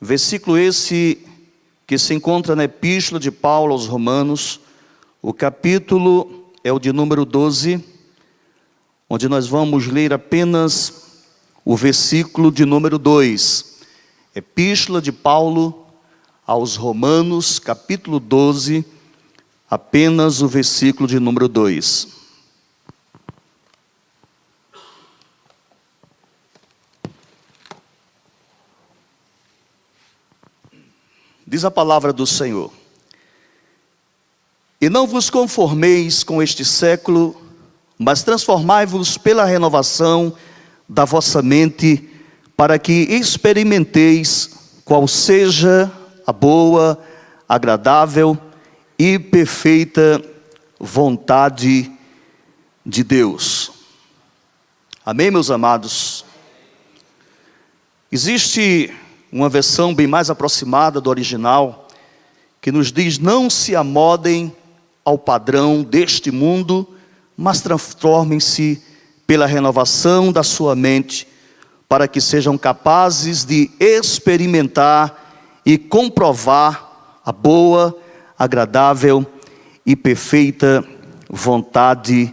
Versículo esse que se encontra na Epístola de Paulo aos Romanos, o capítulo é o de número 12, onde nós vamos ler apenas o versículo de número 2. Epístola de Paulo aos Romanos, capítulo 12, apenas o versículo de número 2. Diz a palavra do Senhor: E não vos conformeis com este século, mas transformai-vos pela renovação da vossa mente, para que experimenteis qual seja a boa, agradável e perfeita vontade de Deus. Amém, meus amados? Existe uma versão bem mais aproximada do original, que nos diz: não se amodem ao padrão deste mundo, mas transformem-se pela renovação da sua mente, para que sejam capazes de experimentar e comprovar a boa, agradável e perfeita vontade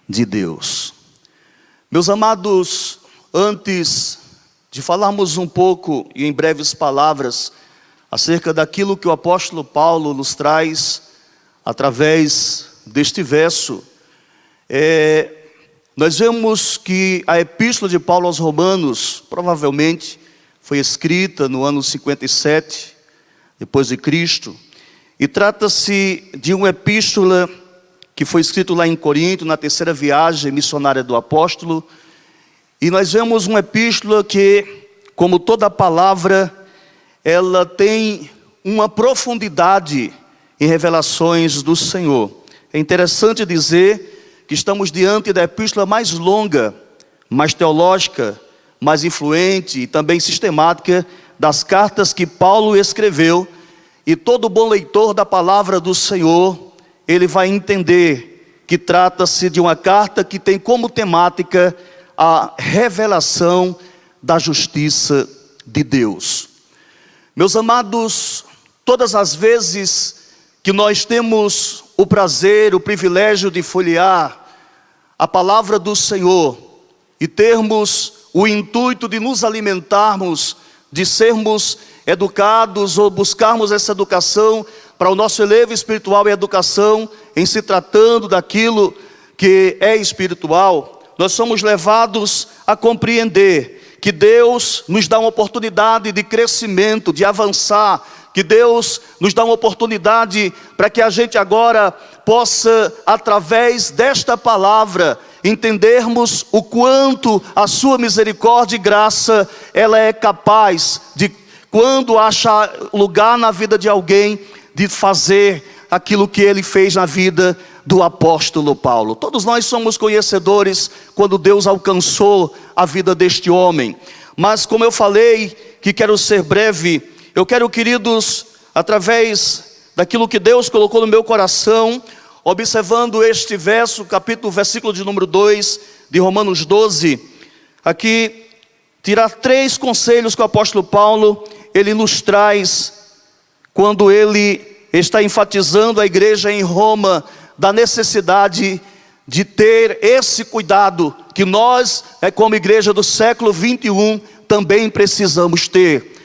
de Deus. Meus amados, antes de falarmos um pouco e em breves palavras acerca daquilo que o apóstolo Paulo nos traz através deste verso, nós vemos que a epístola de Paulo aos Romanos provavelmente foi escrita no ano 57 depois de Cristo, e trata-se de uma epístola que foi escrita lá em Corinto, na terceira viagem missionária do apóstolo. E nós vemos uma epístola que, como toda palavra, ela tem uma profundidade em revelações do Senhor. É interessante dizer que estamos diante da epístola mais longa, mais teológica, mais influente e também sistemática das cartas que Paulo escreveu. E todo bom leitor da palavra do Senhor, ele vai entender que trata-se de uma carta que tem como temática a revelação da justiça de Deus. Meus amados, todas as vezes que nós temos o prazer, o privilégio de folhear a palavra do Senhor e termos o intuito de nos alimentarmos, de sermos educados ou buscarmos essa educação para o nosso elevo espiritual e educação em se tratando daquilo que é espiritual, nós somos levados a compreender que Deus nos dá uma oportunidade de crescimento, de avançar, que Deus nos dá uma oportunidade para que a gente agora possa, através desta palavra, entendermos o quanto a sua misericórdia e graça, ela é capaz de, quando achar lugar na vida de alguém, de fazer aquilo que ele fez na vida do apóstolo Paulo. Todos nós somos conhecedores quando Deus alcançou a vida deste homem. Mas como eu falei, que quero ser breve, eu quero, queridos, através daquilo que Deus colocou no meu coração, observando este verso, versículo de número 2 de Romanos 12, aqui tirar 3 conselhos que o apóstolo Paulo, ele nos traz, quando ele está enfatizando a igreja em Roma, da necessidade de ter esse cuidado, que nós, como igreja do século 21, também precisamos ter.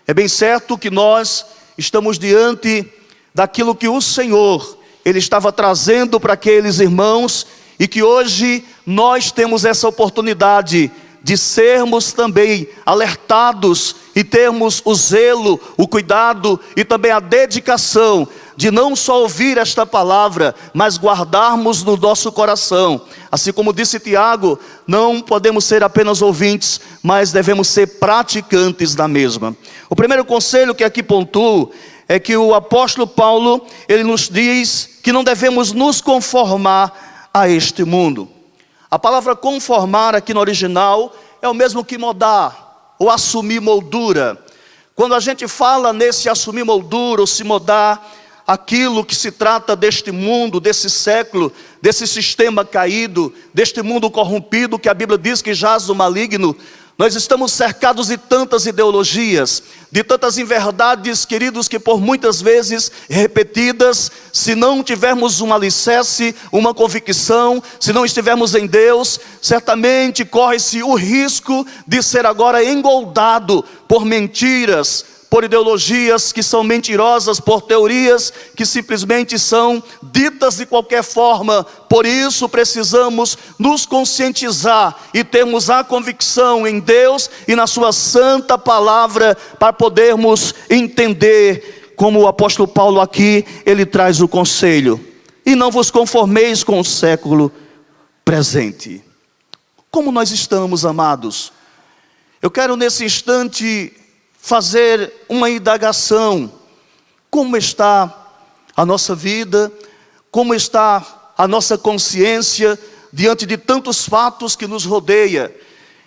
É bem certo que nós estamos diante daquilo que o Senhor, Ele estava trazendo para aqueles irmãos, e que hoje nós temos essa oportunidade de sermos também alertados e termos o zelo, o cuidado e também a dedicação de não só ouvir esta palavra, mas guardarmos no nosso coração. Assim como disse Tiago, não podemos ser apenas ouvintes, mas devemos ser praticantes da mesma. O primeiro conselho que aqui pontuo é que o apóstolo Paulo, ele nos diz que não devemos nos conformar a este mundo. A palavra conformar aqui no original é o mesmo que modar ou assumir moldura. Quando a gente fala nesse assumir moldura ou se modar, aquilo que se trata deste mundo, desse século, desse sistema caído, deste mundo corrompido que a Bíblia diz que jaz o maligno, Nós estamos cercados de tantas ideologias, de tantas inverdades, queridos, que por muitas vezes repetidas, se não tivermos um alicerce, uma convicção, se não estivermos em Deus, certamente corre-se o risco de ser agora engoldado por mentiras, por ideologias que são mentirosas, por teorias que simplesmente são ditas de qualquer forma. Por isso precisamos nos conscientizar e termos a convicção em Deus e na sua santa palavra, para podermos entender, como o apóstolo Paulo aqui, ele traz o conselho: e não vos conformeis com o século presente. Como nós estamos, amados? Eu quero nesse instante fazer uma indagação. Como está a nossa vida? Como está a nossa consciência diante de tantos fatos que nos rodeia?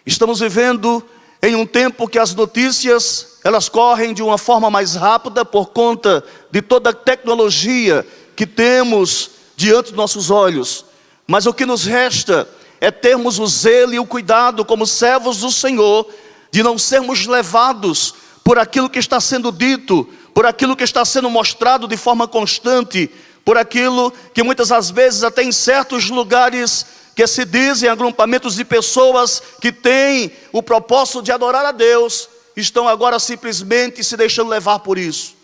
Estamos vivendo em um tempo que as notícias, elas correm de uma forma mais rápida por conta de toda a tecnologia que temos diante dos nossos olhos. Mas o que nos resta é termos o zelo e o cuidado como servos do Senhor, de não sermos levados por aquilo que está sendo dito, por aquilo que está sendo mostrado de forma constante, por aquilo que muitas das vezes até em certos lugares que se dizem agrupamentos de pessoas que têm o propósito de adorar a Deus, estão agora simplesmente se deixando levar por isso.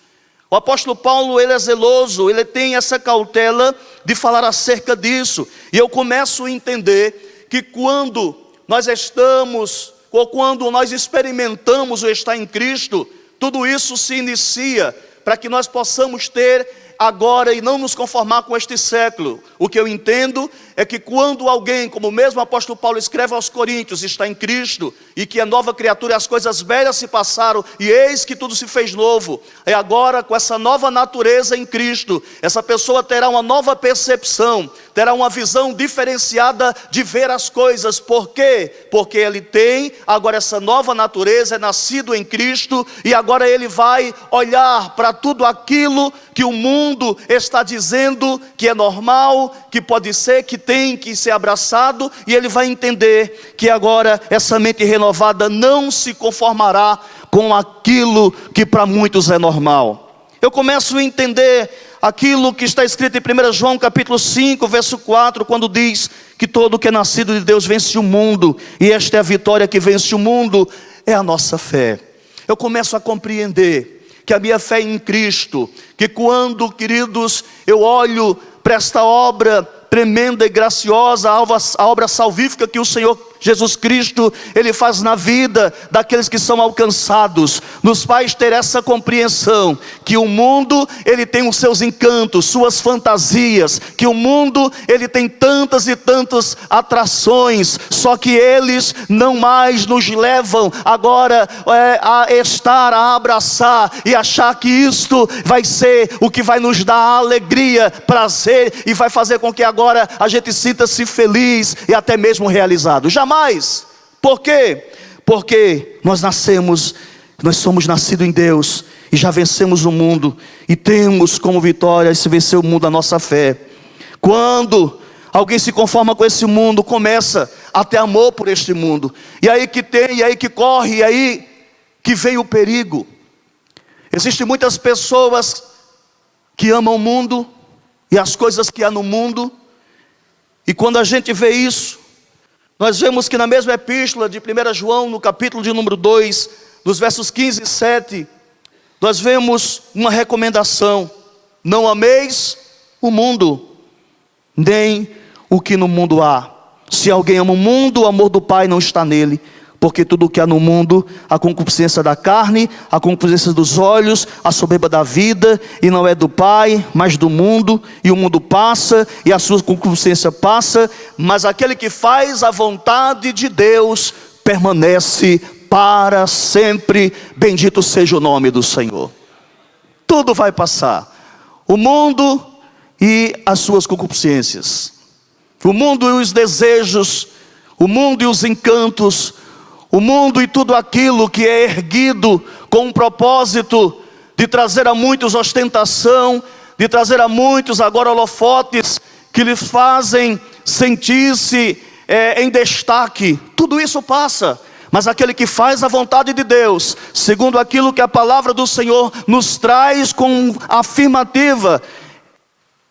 O apóstolo Paulo, ele é zeloso, ele tem essa cautela de falar acerca disso. E eu começo a entender que quando nós estamos, ou quando nós experimentamos o estar em Cristo, tudo isso se inicia para que nós possamos ter agora e não nos conformar com este século. O que eu entendo é que quando alguém, como o mesmo apóstolo Paulo escreve aos Coríntios, está em Cristo, e que é nova criatura, as coisas velhas se passaram, e eis que tudo se fez novo, é agora com essa nova natureza em Cristo, essa pessoa terá uma nova percepção, terá uma visão diferenciada de ver as coisas. Por quê? Porque ele tem agora essa nova natureza, é nascido em Cristo, e agora ele vai olhar para tudo aquilo que o mundo está dizendo que é normal, que pode ser, que tem que ser abraçado, e ele vai entender que agora essa mente renovada não se conformará com aquilo que para muitos é normal. Eu começo a entender aquilo que está escrito em 1 João capítulo 5, verso 4, quando diz que todo que é nascido de Deus vence o mundo, e esta é a vitória que vence o mundo, é a nossa fé. Eu começo a compreender que a minha fé em Cristo, que quando, queridos, eu olho para esta obra tremenda e graciosa, a obra salvífica que o Senhor Jesus Cristo, Ele faz na vida daqueles que são alcançados, nos faz ter essa compreensão, que o mundo, ele tem os seus encantos, suas fantasias, que o mundo, ele tem tantas e tantas atrações, só que eles não mais nos levam agora a estar, a abraçar e achar que isto vai ser o que vai nos dar alegria, prazer, e vai fazer com que agora a gente sinta-se feliz e até mesmo realizado. Jamais. Por quê? Porque nós somos nascidos em Deus e já vencemos o mundo, e temos como vitória se vencer o mundo a nossa fé. Quando alguém se conforma com esse mundo, começa a ter amor por este mundo, e aí que tem, e aí que corre, e aí que vem o perigo. Existem muitas pessoas que amam o mundo e as coisas que há no mundo, e quando a gente vê isso, nós vemos que na mesma epístola de 1 João, no capítulo de número 2, nos versos 15 e 7, nós vemos uma recomendação: não ameis o mundo, nem o que no mundo há. Se alguém ama o mundo, o amor do Pai não está nele. Porque tudo o que há no mundo, a concupiscência da carne, a concupiscência dos olhos, a soberba da vida, e não é do Pai, mas do mundo, e o mundo passa, e a sua concupiscência passa, mas aquele que faz a vontade de Deus, permanece para sempre. Bendito seja o nome do Senhor. Tudo vai passar, o mundo e as suas concupiscências, o mundo e os desejos, o mundo e os encantos, o mundo e tudo aquilo que é erguido com um propósito de trazer a muitos ostentação, de trazer a muitos agora holofotes que lhes fazem sentir-se em destaque. Tudo isso passa, Mas aquele que faz a vontade de Deus, segundo aquilo que a palavra do Senhor nos traz com afirmativa,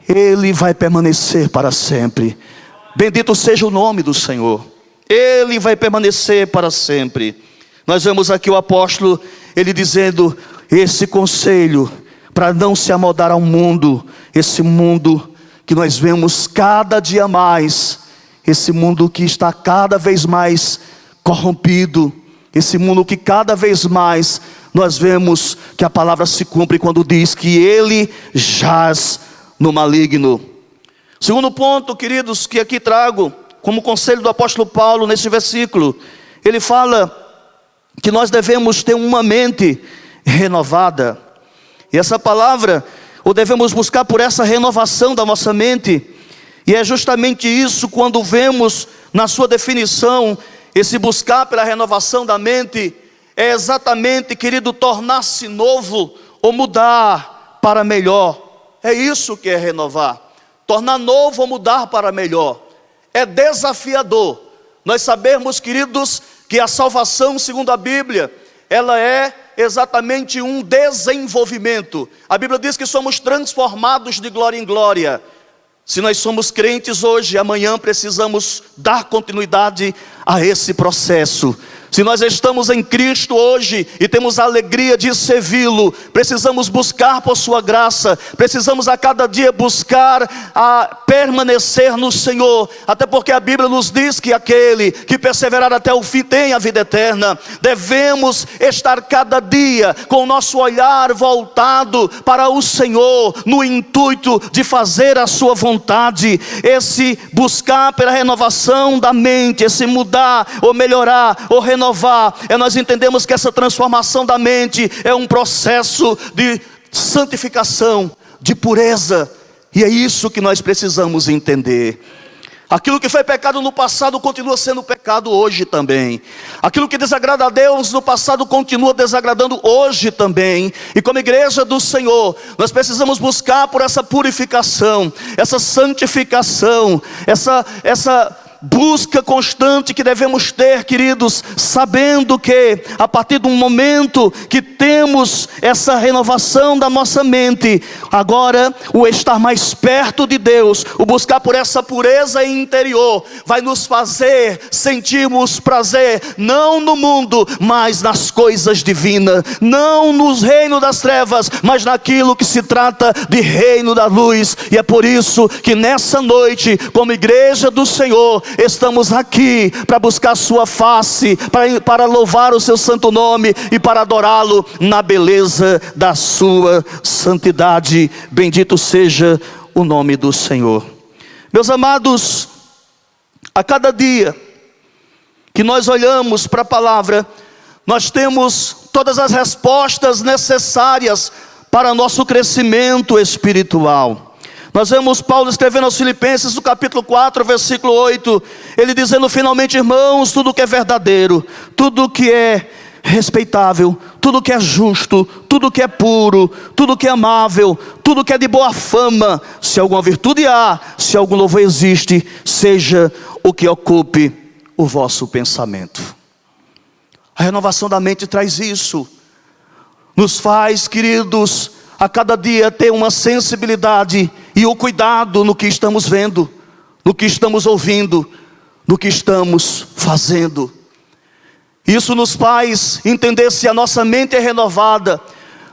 ele vai permanecer para sempre. Bendito seja o nome do Senhor. Ele vai permanecer para sempre. Nós vemos aqui o apóstolo, ele dizendo esse conselho para não se amodar ao mundo, esse mundo que nós vemos cada dia mais, esse mundo que está cada vez mais corrompido, esse mundo que cada vez mais nós vemos que a palavra se cumpre quando diz que ele jaz no maligno. Segundo ponto, queridos, que aqui trago como conselho do apóstolo Paulo nesse versículo, ele fala que nós devemos ter uma mente renovada. E essa palavra, ou devemos buscar por essa renovação da nossa mente. E é justamente isso quando vemos na sua definição, esse buscar pela renovação da mente, é exatamente, querido, tornar-se novo ou mudar para melhor. É isso que é renovar. Tornar novo ou mudar para melhor. É desafiador. Nós sabemos, queridos, que a salvação, segundo a Bíblia, ela é exatamente um desenvolvimento. A Bíblia diz que somos transformados de glória em glória. Se nós somos crentes hoje, amanhã precisamos dar continuidade a esse processo. Se nós estamos em Cristo hoje e temos a alegria de servi-lo, precisamos buscar por sua graça, precisamos a cada dia buscar a permanecer no Senhor, até porque a Bíblia nos diz que aquele que perseverar até o fim tem a vida eterna. Devemos estar cada dia com o nosso olhar voltado para o Senhor, no intuito de fazer a sua vontade. Esse buscar pela renovação da mente, esse mudar ou melhorar ou renovar, nós entendemos que essa transformação da mente é um processo de santificação, de pureza, e é isso que nós precisamos entender. Aquilo que foi pecado no passado continua sendo pecado hoje também. Aquilo que desagrada a Deus no passado continua desagradando hoje também. E como igreja do Senhor, nós precisamos buscar por essa purificação, essa santificação, essa busca constante que devemos ter, queridos, sabendo que a partir do momento que temos essa renovação da nossa mente, agora o estar mais perto de Deus, o buscar por essa pureza interior, vai nos fazer sentirmos prazer, não no mundo, mas nas coisas divinas, não nos reinos das trevas, mas naquilo que se trata de reino da luz. E é por isso que nessa noite, como igreja do Senhor, estamos aqui para buscar sua face, para louvar o seu santo nome e para adorá-lo na beleza da sua santidade. Bendito seja o nome do Senhor. Meus amados, a cada dia que nós olhamos para a palavra, nós temos todas as respostas necessárias para nosso crescimento espiritual. Nós vemos Paulo escrevendo aos Filipenses no capítulo 4, versículo 8, ele dizendo: finalmente, irmãos, tudo que é verdadeiro, tudo que é respeitável, tudo que é justo, tudo que é puro, tudo que é amável, tudo que é de boa fama, se alguma virtude há, se algum louvor existe, seja o que ocupe o vosso pensamento. A renovação da mente traz isso, nos faz, queridos, a cada dia ter uma sensibilidade e o cuidado no que estamos vendo, no que estamos ouvindo, no que estamos fazendo. Isso nos faz entender se a nossa mente é renovada.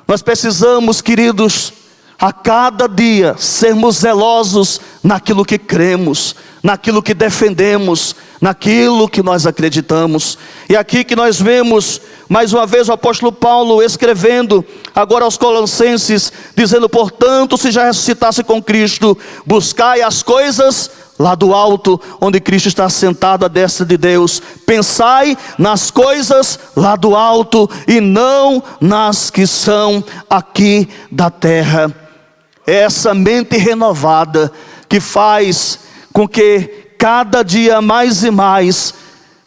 Nós precisamos, queridos, a cada dia sermos zelosos naquilo que cremos, naquilo que defendemos, naquilo que nós acreditamos. E aqui que nós vemos mais uma vez o apóstolo Paulo escrevendo agora aos Colossenses, dizendo: portanto, se já ressuscitasse com Cristo, buscai as coisas lá do alto, onde Cristo está sentado à destra de Deus. Pensai nas coisas lá do alto e não nas que são aqui da terra. É essa mente renovada que faz com que cada dia mais e mais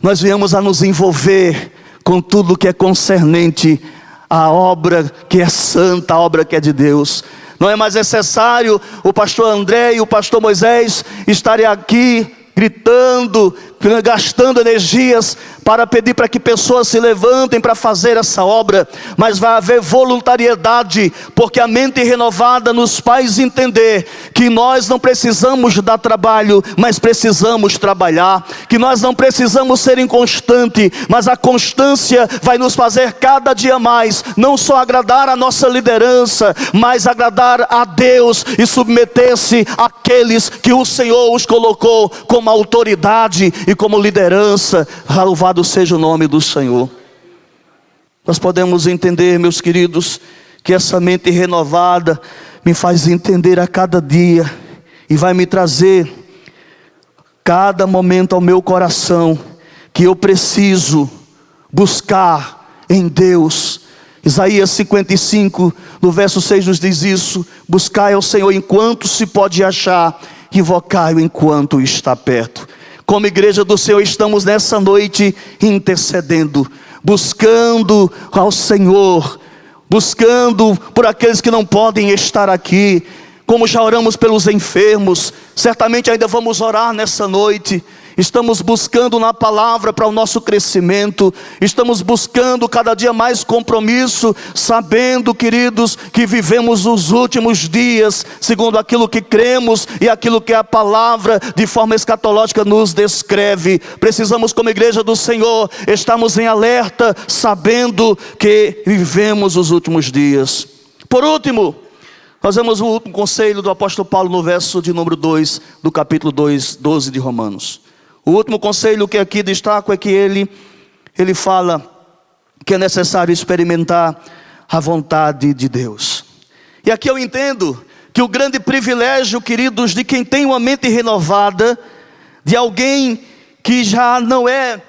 nós venhamos a nos envolver com tudo que é concernente à obra que é santa, a obra que é de Deus. Não é mais necessário o pastor André e o pastor Moisés estarem aqui gritando, gastando energias para pedir para que pessoas se levantem para fazer essa obra, mas vai haver voluntariedade, porque a mente renovada nos faz entender que nós não precisamos dar trabalho, mas precisamos trabalhar, que nós não precisamos ser inconstantes, mas a constância vai nos fazer cada dia mais, não só agradar a nossa liderança, mas agradar a Deus e submeter-se àqueles que o Senhor os colocou como autoridade e como liderança. Louvado seja o nome do Senhor. Nós podemos entender, meus queridos, que essa mente renovada me faz entender a cada dia e vai me trazer cada momento ao meu coração que eu preciso buscar em Deus. Isaías 55, no verso 6 nos diz isso: buscai ao Senhor enquanto se pode achar, invocai-o enquanto está perto. Como igreja do Senhor, estamos nessa noite intercedendo, buscando ao Senhor, buscando por aqueles que não podem estar aqui, como já oramos pelos enfermos, certamente ainda vamos orar nessa noite. Estamos buscando na palavra para o nosso crescimento, estamos buscando cada dia mais compromisso, sabendo, queridos, que vivemos os últimos dias, segundo aquilo que cremos e aquilo que a palavra de forma escatológica nos descreve. Precisamos, como igreja do Senhor, estarmos em alerta, sabendo que vivemos os últimos dias. Por último, nós vemos o último conselho do apóstolo Paulo no verso de número 2, do capítulo 2, 12 de Romanos. O último conselho que aqui destaco é que ele fala que é necessário experimentar a vontade de Deus. E aqui eu entendo que o grande privilégio, queridos, de quem tem uma mente renovada, de alguém que já não é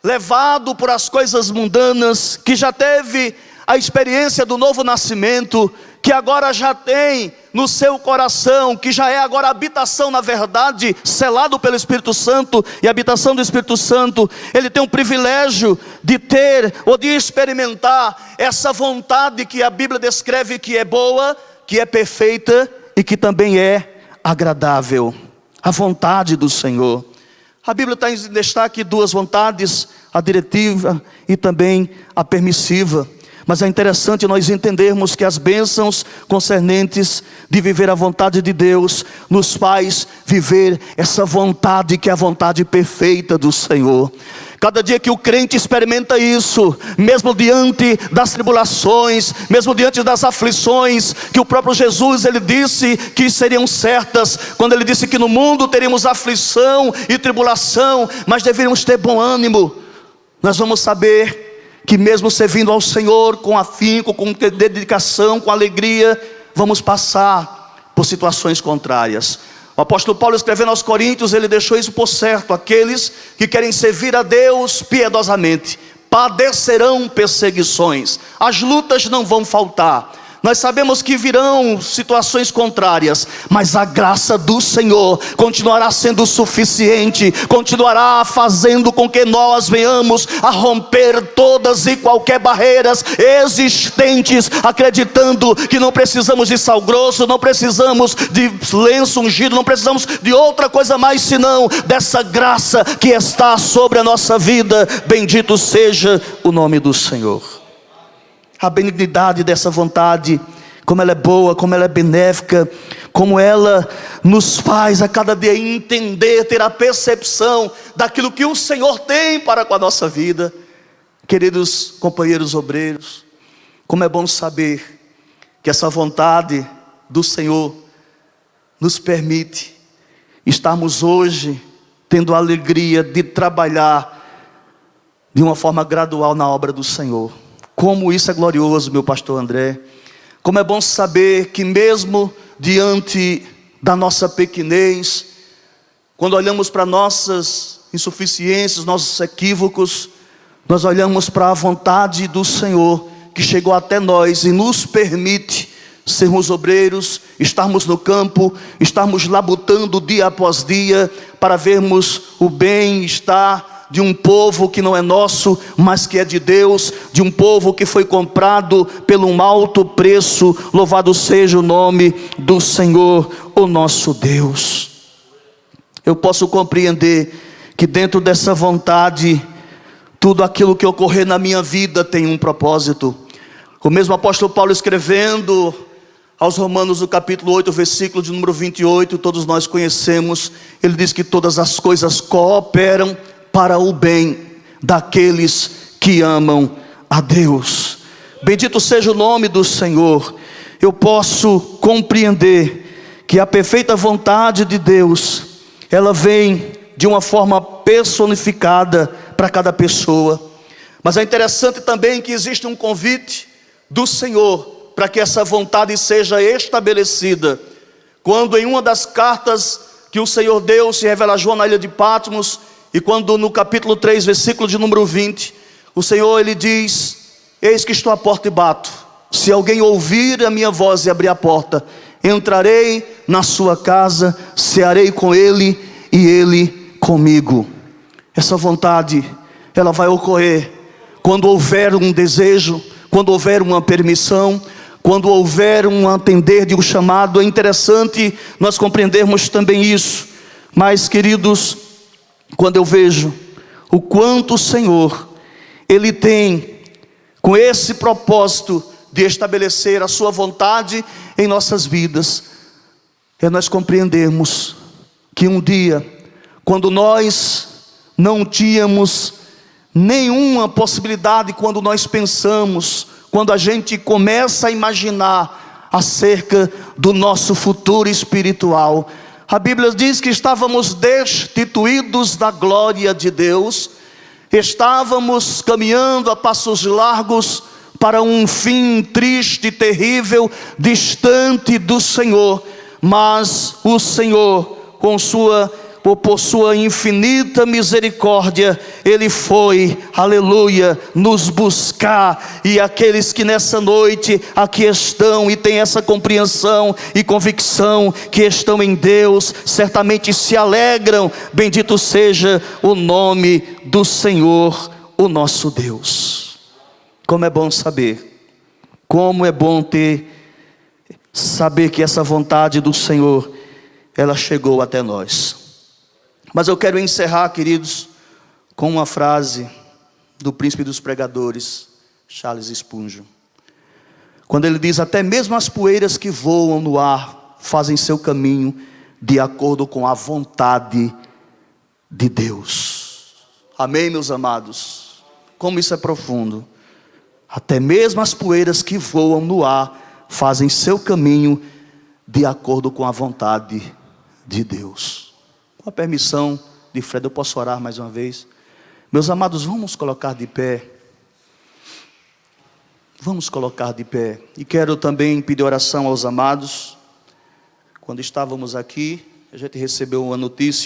levado por as coisas mundanas, que já teve a experiência do novo nascimento, que agora já tem no seu coração, que já é agora habitação na verdade, selado pelo Espírito Santo, e a habitação do Espírito Santo, ele tem o privilégio de ter, ou de experimentar, essa vontade que a Bíblia descreve que é boa, que é perfeita, e que também é agradável, a vontade do Senhor. A Bíblia está em destaque duas vontades, a diretiva e também a permissiva. Mas é interessante nós entendermos que as bênçãos concernentes de viver a vontade de Deus nos faz viver essa vontade que é a vontade perfeita do Senhor. Cada dia que o crente experimenta isso, mesmo diante das tribulações, mesmo diante das aflições, que o próprio Jesus, ele disse que seriam certas, quando ele disse que no mundo teríamos aflição e tribulação, mas deveríamos ter bom ânimo. Nós vamos saber que mesmo servindo ao Senhor com afinco, com dedicação, com alegria, vamos passar por situações contrárias. O apóstolo Paulo, escrevendo aos Coríntios, ele deixou isso por certo: aqueles que querem servir a Deus piedosamente padecerão perseguições. As lutas não vão faltar. Nós sabemos que virão situações contrárias, mas a graça do Senhor continuará sendo suficiente, continuará fazendo com que nós venhamos a romper todas e qualquer barreiras existentes, acreditando que não precisamos de sal grosso, não precisamos de lenço ungido, não precisamos de outra coisa mais senão dessa graça que está sobre a nossa vida. Bendito seja o nome do Senhor. A benignidade dessa vontade, como ela é boa, como ela é benéfica, como ela nos faz a cada dia entender, ter a percepção daquilo que o Senhor tem para com a nossa vida. Queridos companheiros obreiros, como é bom saber que essa vontade do Senhor nos permite estarmos hoje tendo a alegria de trabalhar de uma forma gradual na obra do Senhor. Como isso é glorioso, meu pastor André. Como é bom saber que mesmo diante da nossa pequenez, quando olhamos para nossas insuficiências, nossos equívocos, nós olhamos para a vontade do Senhor, que chegou até nós e nos permite sermos obreiros, estarmos no campo, estarmos labutando dia após dia, para vermos o bem-estar de um povo que não é nosso, mas que é de Deus, de um povo que foi comprado pelo um alto preço. Louvado seja o nome do Senhor, o nosso Deus. Eu posso compreender que dentro dessa vontade, Tudo aquilo que ocorrer na minha vida tem um propósito. O mesmo apóstolo Paulo, escrevendo aos Romanos, no capítulo 8, versículo de número 28, todos nós conhecemos, ele diz que todas as coisas cooperam para o bem daqueles que amam a Deus. Bendito seja o nome do Senhor. Eu posso compreender que a perfeita vontade de Deus, ela vem de uma forma personificada para cada pessoa. Mas é interessante também que existe um convite do Senhor para que essa vontade seja estabelecida. Quando em uma das cartas que o Senhor deu, se revela a João na ilha de Patmos, e quando no capítulo 3, versículo de número 20, o Senhor ele diz: eis que estou à porta e bato. Se alguém ouvir a minha voz e abrir a porta, entrarei na sua casa, cearei com ele e ele comigo. Essa vontade, ela vai ocorrer quando houver um desejo, quando houver uma permissão, quando houver um atender de um chamado. É interessante nós compreendermos também isso. Mas, queridos, quando eu vejo o quanto o Senhor, Ele tem com esse propósito de estabelecer a sua vontade em nossas vidas, é nós compreendermos que um dia, quando nós não tínhamos nenhuma possibilidade, quando nós pensamos, quando a gente começa a imaginar acerca do nosso futuro espiritual, a Bíblia diz que estávamos destituídos da glória de Deus, estávamos caminhando a passos largos para um fim triste, terrível, distante do Senhor. Mas o Senhor, por sua infinita misericórdia, Ele foi, aleluia, nos buscar. E aqueles que nessa noite aqui estão e têm essa compreensão e convicção que estão em Deus, certamente se alegram. Bendito seja o nome do Senhor, o nosso Deus. Como é bom saber, como é bom saber que essa vontade do Senhor, ela chegou até nós. Mas eu quero encerrar, queridos, com uma frase do príncipe dos pregadores, Charles Spurgeon, quando ele diz: até mesmo as poeiras que voam no ar fazem seu caminho de acordo com a vontade de Deus. Amém, meus amados? Como isso é profundo. Até mesmo as poeiras que voam no ar fazem seu caminho de acordo com a vontade de Deus. Com a permissão de Fred, eu posso orar mais uma vez? Meus amados, vamos colocar de pé. Vamos colocar de pé. E quero também pedir oração aos amados. Quando estávamos aqui, a gente recebeu uma notícia